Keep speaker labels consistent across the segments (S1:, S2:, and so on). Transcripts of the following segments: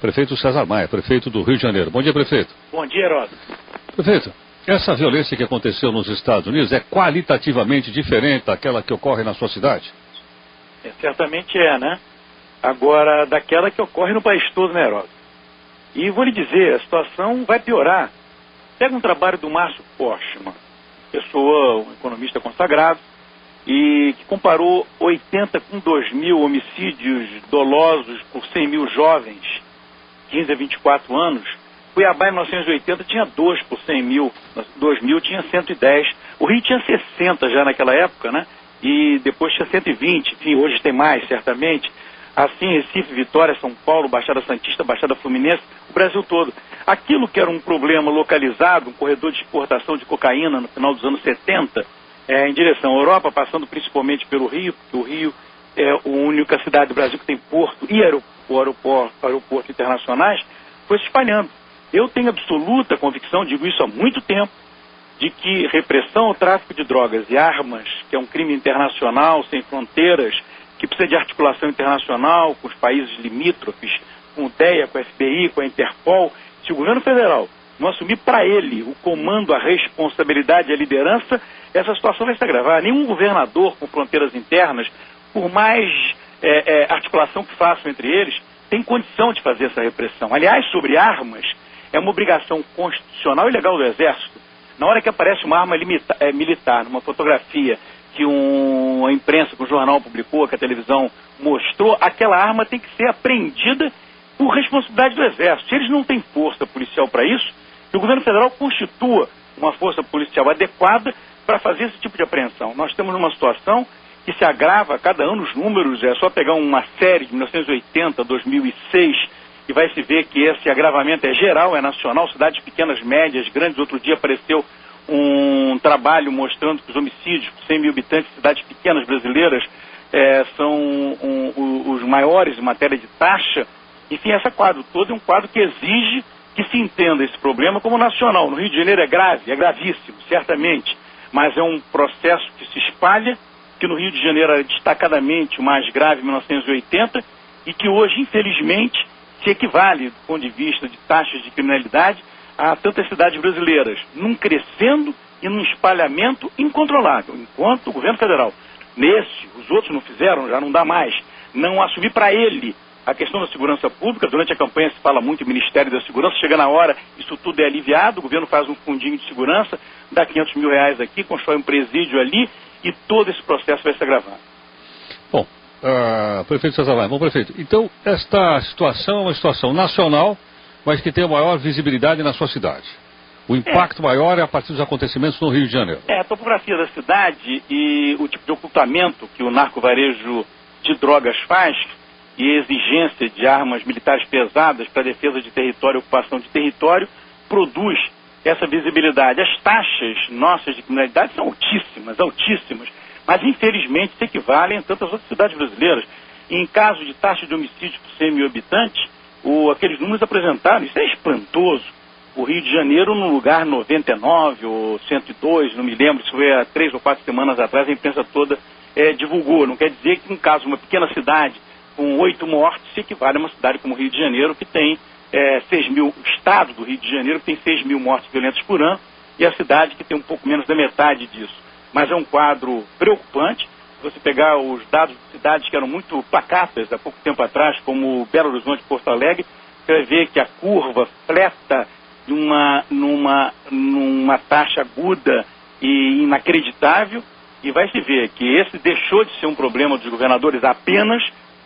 S1: Prefeito César Maia, prefeito do Rio de Janeiro. Bom dia, prefeito.
S2: Bom dia, Heródoto.
S1: Prefeito, essa violência que aconteceu nos Estados Unidos é qualitativamente diferente daquela que ocorre na sua cidade?
S2: Certamente é, né? Agora, daquela que ocorre no país todo, né, Heródoto? E vou lhe dizer, a situação vai piorar. Pega um trabalho do Márcio Postman, pessoa, um economista consagrado, e que comparou 80 com 2.000 homicídios dolosos por 100 mil jovens, 15 a 24 anos. Cuiabá, em 1980, tinha 2 por 100 mil, 2000 tinha 110. O Rio tinha 60 já naquela época, né? E depois tinha 120, enfim, hoje tem mais, certamente. Assim, Recife, Vitória, São Paulo, Baixada Santista, Baixada Fluminense, o Brasil todo. Aquilo que era um problema localizado, um corredor de exportação de cocaína no final dos anos 70, em direção à Europa, passando principalmente pelo Rio, porque o Rio é a única cidade do Brasil que tem porto e aeroporto internacionais, foi se espalhando. Eu tenho absoluta convicção, digo isso há muito tempo, de que repressão ao tráfico de drogas e armas, que é um crime internacional, sem fronteiras, que precisa de articulação internacional com os países limítrofes, com o DEA, com a FBI, com a Interpol, se o governo federal não assumir para ele o comando, a responsabilidade e a liderança, essa situação vai se agravar. Nenhum governador com fronteiras internas, por mais articulação que façam entre eles, tem condição de fazer essa repressão. Aliás, sobre armas, é uma obrigação constitucional e legal do Exército. Na hora que aparece uma arma militar, numa fotografia que a imprensa, que o jornal publicou, que a televisão mostrou, aquela arma tem que ser apreendida por responsabilidade do Exército. Se eles não têm força policial para isso, que o governo federal constitua uma força policial adequada para fazer esse tipo de apreensão. Nós estamos numa situação que se agrava a cada ano. Os números, é só pegar uma série de 1980, 2006, e vai se ver que esse agravamento é geral, é nacional, cidades pequenas, médias, grandes. Outro dia apareceu um trabalho mostrando que os homicídios por 100 mil habitantes, cidades pequenas brasileiras, são os maiores em matéria de taxa. Enfim, esse quadro todo é um quadro que exige que se entenda esse problema como nacional. No Rio de Janeiro é grave, é gravíssimo, certamente, mas é um processo que se espalha, que no Rio de Janeiro era destacadamente o mais grave em 1980 e que hoje, infelizmente, se equivale, do ponto de vista de taxas de criminalidade, a tantas cidades brasileiras, num crescendo e num espalhamento incontrolável. Enquanto o governo federal, os outros não fizeram, já não dá mais, não assumir para ele a questão da segurança pública. Durante a campanha se fala muito em Ministério da Segurança, chega na hora, isso tudo é aliviado, o governo faz um fundinho de segurança, dá 500 mil reais aqui, constrói um presídio ali e todo esse processo vai se agravar.
S1: Bom, prefeito César Maia, bom prefeito, então esta situação é uma situação nacional, mas que tem a maior visibilidade na sua cidade. O impacto maior é a partir dos acontecimentos no Rio de Janeiro.
S2: A topografia da cidade e o tipo de ocultamento que o narcovarejo de drogas faz, e a exigência de armas militares pesadas para defesa de território, ocupação de território, produz essa visibilidade. As taxas nossas de criminalidade são altíssimas, altíssimas, mas infelizmente se equivalem a tantas outras cidades brasileiras. E em caso de taxa de homicídio por 100 mil habitantes, aqueles números apresentaram, isso é espantoso. O Rio de Janeiro no lugar 99 ou 102, não me lembro, isso foi há 3 ou 4 semanas atrás, a imprensa toda divulgou. Não quer dizer que, no caso, uma pequena cidade com 8 mortes se equivale a uma cidade como o Rio de Janeiro, que tem 6 mil, o estado do Rio de Janeiro, que tem 6 mil mortes violentas por ano, e a cidade que tem um pouco menos da metade disso. Mas é um quadro preocupante. Se você pegar os dados de cidades que eram muito pacatas há pouco tempo atrás, como Belo Horizonte e Porto Alegre, você vai ver que a curva fleta numa taxa aguda e inacreditável, e vai se ver que esse deixou de ser um problema dos governadores apenas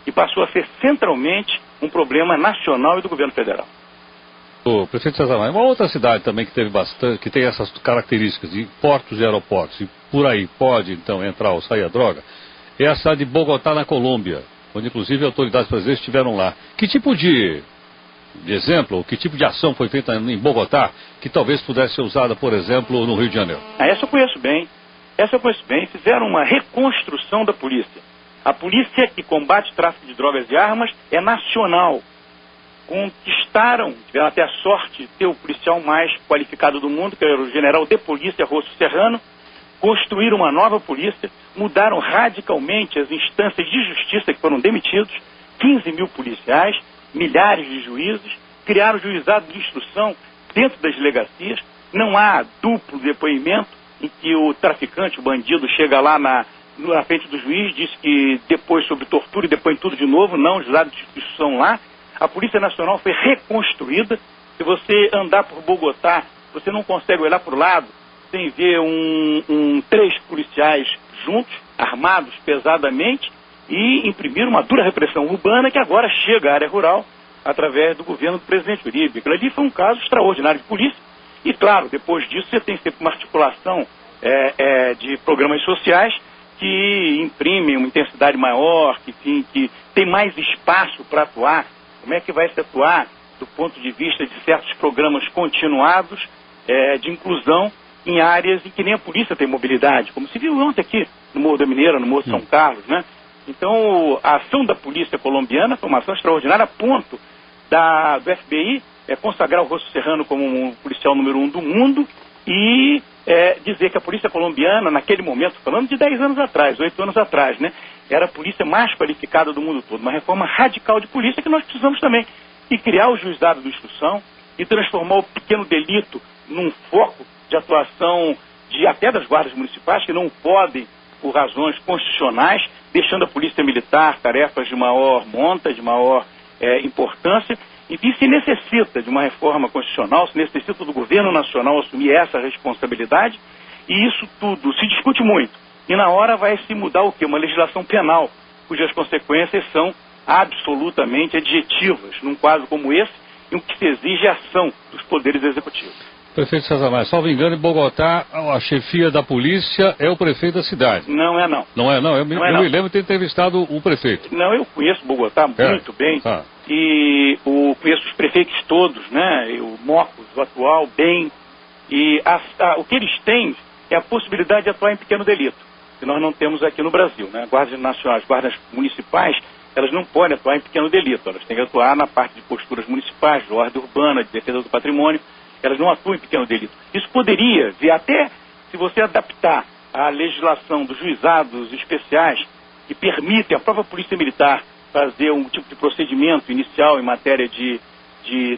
S2: e passou a ser centralmente um problema nacional e do governo federal.
S1: O prefeito César Maia, uma outra cidade também que teve bastante, que tem essas características de portos e aeroportos, e por aí pode então entrar ou sair a droga, é a cidade de Bogotá, na Colômbia, onde inclusive autoridades brasileiras estiveram lá. Que tipo de exemplo, que tipo de ação foi feita em Bogotá que talvez pudesse ser usada, por exemplo, no Rio de Janeiro?
S2: Essa eu conheço bem. Fizeram uma reconstrução da polícia. A polícia que combate o tráfico de drogas e armas é nacional. Tiveram até a sorte de ter o policial mais qualificado do mundo, que era o general de polícia Rosso Serrano, construíram uma nova polícia, mudaram radicalmente as instâncias de justiça que foram demitidos, 15 mil policiais, milhares de juízes, criaram juizado de instrução dentro das delegacias, não há duplo depoimento em que o traficante, o bandido, chega lá na frente do juiz, diz que depois sobre tortura e depõe tudo de novo, não, juizado de instrução lá. A Polícia Nacional foi reconstruída. Se você andar por Bogotá, você não consegue olhar para o lado sem ver três policiais juntos, armados pesadamente, e imprimir uma dura repressão urbana que agora chega à área rural através do governo do presidente Uribe. Aquilo ali foi um caso extraordinário de polícia. E, claro, depois disso você tem sempre uma articulação de programas sociais que imprimem uma intensidade maior, que tem mais espaço para atuar. Como é que vai se atuar do ponto de vista de certos programas continuados de inclusão em áreas em que nem a polícia tem mobilidade, como se viu ontem aqui no Morro da Mineira, no Morro de São Carlos, né? Então, a ação da polícia colombiana foi uma ação extraordinária, a ponto do FBI consagrar o Rosso Serrano como um policial número 1 do mundo e dizer que a polícia colombiana, naquele momento, falando de 10 anos atrás, 8 anos atrás, né, era a polícia mais qualificada do mundo todo. Uma reforma radical de polícia que nós precisamos também. E criar o juizado de instrução e transformar o pequeno delito num foco de atuação até das guardas municipais, que não podem, por razões constitucionais, deixando a polícia militar tarefas de maior monta, de maior importância. Enfim, se necessita de uma reforma constitucional, se necessita do governo nacional assumir essa responsabilidade, e isso tudo se discute muito. E na hora vai se mudar o quê? Uma legislação penal, cujas consequências são absolutamente adjetivas, num quadro como esse, em que se exige a ação dos poderes executivos.
S1: Prefeito César Maia, salvo engano, em Bogotá, a chefia da polícia é o prefeito da cidade.
S2: Não é não.
S1: Não é não? Eu me lembro de ter entrevistado o prefeito.
S2: Não, eu conheço Bogotá muito bem, e conheço os prefeitos todos, né? O Mocos, o atual, bem, e o que eles têm é a possibilidade de atuar em pequeno delito, que nós não temos aqui no Brasil, né? Guardas nacionais, guardas municipais, elas não podem atuar em pequeno delito, elas têm que atuar na parte de posturas municipais, de ordem urbana, de defesa do patrimônio, elas não atuam em pequeno delito. Isso poderia vir até, se você adaptar a legislação dos juizados especiais, que permitem à própria Polícia Militar fazer um tipo de procedimento inicial em matéria de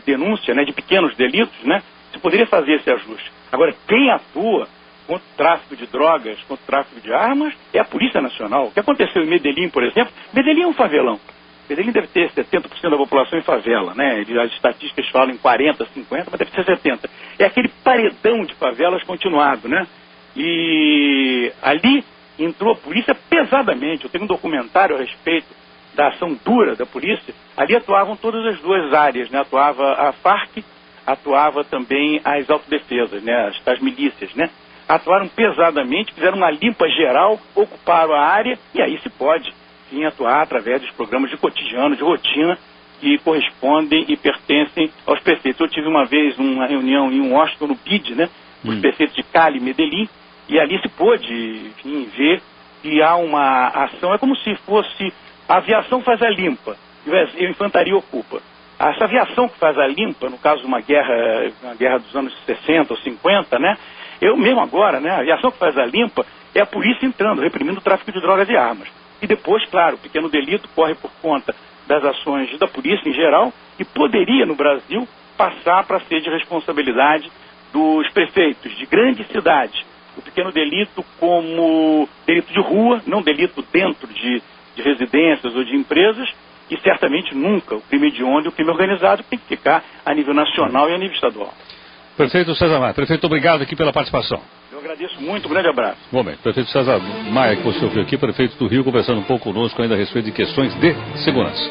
S2: denúncia, né, de pequenos delitos, né, você poderia fazer esse ajuste. Agora, quem atua contra o tráfico de drogas, contra o tráfico de armas, é a Polícia Nacional. O que aconteceu em Medellín, por exemplo, Medellín é um favelão. Medellín deve ter 70% da população em favela, né? As estatísticas falam em 40%, 50%, mas deve ser 70%. É aquele paredão de favelas continuado, né? E ali entrou a polícia pesadamente. Eu tenho um documentário a respeito da ação dura da polícia. Ali atuavam todas as duas áreas, né? Atuava a Farc, atuava também as autodefesas, né? As milícias, né? Atuaram pesadamente, fizeram uma limpa geral, ocuparam a área, e aí se pode sim atuar através dos programas de cotidiano, de rotina, que correspondem e pertencem aos prefeitos. Eu tive uma vez uma reunião em Washington, no BID, né, os prefeitos de Cali e Medellín, e ali se pôde, enfim, ver que há uma ação, é como se fosse, a aviação faz a limpa, e a infantaria ocupa. Essa aviação que faz a limpa, no caso de uma guerra dos anos 60 ou 50, né, eu mesmo agora, né, a aviação que faz a limpa é a polícia entrando, reprimindo o tráfico de drogas e armas. E depois, claro, o pequeno delito corre por conta das ações da polícia em geral e poderia, no Brasil, passar para ser de responsabilidade dos prefeitos de grandes cidades. O pequeno delito como delito de rua, não delito dentro de residências ou de empresas, e certamente nunca o crime hediondo e o crime organizado tem que ficar a nível nacional e a nível estadual.
S1: Prefeito César Maia, prefeito, obrigado aqui pela participação.
S2: Eu agradeço muito, um grande abraço.
S1: Bom, bem, prefeito César Maia, que você ouviu aqui, prefeito do Rio, conversando um pouco conosco ainda a respeito de questões de segurança.